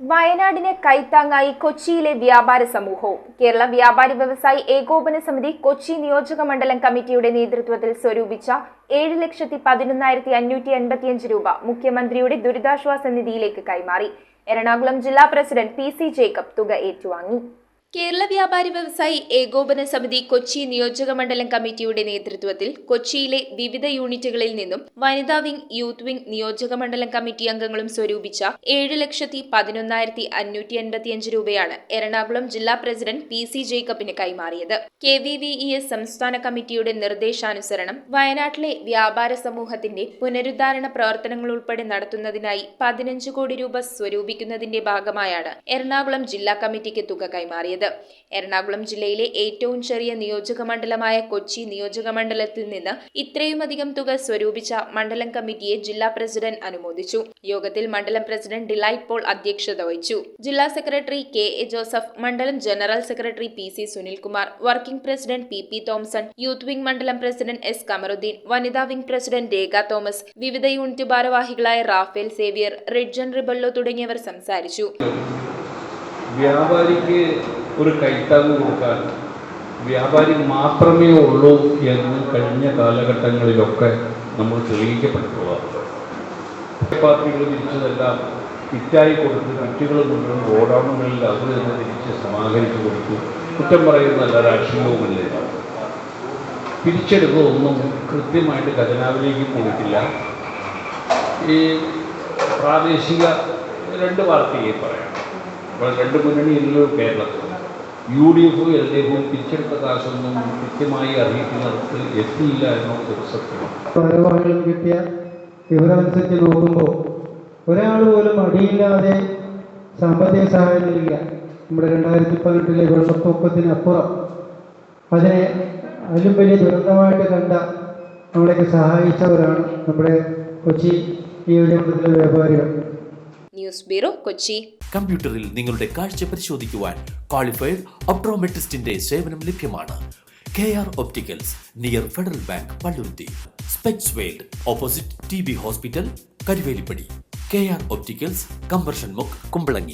വയനാടിന് കൈത്താങ്ങായി കൊച്ചിയിലെ വ്യാപാര സമൂഹവും. കേരള വ്യാപാരി വ്യവസായി ഏകോപന സമിതി കൊച്ചി നിയോജക മണ്ഡലം കമ്മിറ്റിയുടെ നേതൃത്വത്തിൽ സ്വരൂപിച്ച 7,11,585 രൂപ മുഖ്യമന്ത്രിയുടെ ദുരിതാശ്വാസ നിധിയിലേക്ക് കൈമാറി. എറണാകുളം ജില്ലാ പ്രസിഡന്റ് പി സി ജേക്കബ് തുക ഏറ്റുവാങ്ങി. കേരള വ്യാപാരി വ്യവസായി ഏകോപന സമിതി കൊച്ചി നിയോജക മണ്ഡലം കമ്മിറ്റിയുടെ നേതൃത്വത്തിൽ കൊച്ചിയിലെ വിവിധ യൂണിറ്റുകളിൽ നിന്നും വനിതാ വിംഗ്, യൂത്ത് വിംഗ് നിയോജക മണ്ഡലം കമ്മിറ്റി അംഗങ്ങളും സ്വരൂപിച്ച 7,11,585 രൂപയാണ് എറണാകുളം ജില്ലാ പ്രസിഡന്റ് പി സി ജേക്കബിന് കൈമാറിയത്. KVVES സംസ്ഥാന കമ്മിറ്റിയുടെ നിർദ്ദേശാനുസരണം വയനാട്ടിലെ വ്യാപാര സമൂഹത്തിന്റെ പുനരുദ്ധാരണ പ്രവർത്തനങ്ങൾ ഉൾപ്പെടെ നടത്തുന്നതിനായി 15 കോടി രൂപ സ്വരൂപിക്കുന്നതിന്റെ ഭാഗമായാണ് എറണാകുളം ജില്ലാ കമ്മിറ്റിക്ക് തുക കൈമാറിയത്. എറണാകുളം ജില്ലയിലെ ഏറ്റവും ചെറിയ നിയോജക മണ്ഡലമായ കൊച്ചി നിയോജക മണ്ഡലത്തിൽ നിന്ന് ഇത്രയുമധികം തുക സ്വരൂപിച്ച മണ്ഡലം കമ്മിറ്റിയെ ജില്ലാ പ്രസിഡന്റ് അനുമോദിച്ചു. യോഗത്തിൽ മണ്ഡലം പ്രസിഡന്റ് ഡിലൈറ്റ് പോൾ അധ്യക്ഷത വഹിച്ചു. ജില്ലാ സെക്രട്ടറി KA ജോസഫ്, മണ്ഡലം general secretary PC Sunilkumar, working president PP Thomson, youth wing മണ്ഡലം പ്രസിഡന്റ് S കമറുദ്ദീൻ, വനിതാ വിംഗ് പ്രസിഡന്റ് രേഖ തോമസ്, വിവിധ യൂണിറ്റ് ഭാരവാഹികളായ റാഫേൽ സേവിയർ, റിഡ്ജൻ റിബല്ലോ തുടങ്ങിയവർ സംസാരിച്ചു. വ്യാപാരിക്ക് ഒരു കൈത്താങ്ങ് കൊടുക്കാൻ വ്യാപാരി മാത്രമേ ഉള്ളൂ എന്ന് കഴിഞ്ഞ കാലഘട്ടങ്ങളിലൊക്കെ നമ്മൾ തെളിയിക്കപ്പെട്ടിട്ടുള്ളതാണ്. പാർട്ടികൾ തിരിച്ചതെല്ലാം കിറ്റായി കൊടുത്ത് കിറ്റുകൾ കൊണ്ടുവരും ഗോഡൌണുകളിൽ അത് തന്നെ തിരിച്ച് സമാഹരിച്ചു കൊടുത്തു. കുറ്റം പറയുന്നതല്ല, രാഷ്ട്രീയവുമല്ലേ. പിരിച്ചെടുക്കുകയൊന്നും കൃത്യമായിട്ട് ഖജനാവിലേക്ക് കൊടുക്കില്ല. ഈ പ്രാദേശിക രണ്ട് പാർട്ടിയെ പറയാം, രണ്ട് മുന്നണിയിലും കേരളത്തിൽ UDF, LDF പിരിച്ചെടുത്ത കാശൊന്നും കൃത്യമായി അറിയിക്കുന്നിടത്ത് എത്തിയില്ല എന്നത് സത്യമാണ്. ഭാരവാഹികൾ കിട്ടിയ വിവരമനുസരിച്ച് നോക്കുമ്പോൾ ഒരാൾ പോലും അടിയില്ലാതെ സാമ്പത്തിക സഹായം നൽകിയ നമ്മുടെ 2018 വെള്ളപ്പൊക്കത്തിനപ്പുറം അതിലും വലിയ ദുരന്തമായിട്ട് കണ്ട നമ്മളെയൊക്കെ സഹായിച്ചവരാണ് നമ്മുടെ കൊച്ചി നിയോജകമണ്ഡലത്തിലെ വ്യാപാരികൾ. News bureau, Kochi. കമ്പ്യൂട്ടറിൽ നിങ്ങളുടെ കാഴ്ച പരിശോധിക്കുവാൻ ക്വാളിഫൈഡ് ഒപ്ട്രോമെട്രിസ്റ്റിന്റെ സേവനം ലഭ്യമാണ്. KR opticals, near federal bank, Palluruthy. Specs world, opposite TB hospital, Karuvelippady. KR opticals, combustion മുക്ക്, കുമ്പളങ്ങി.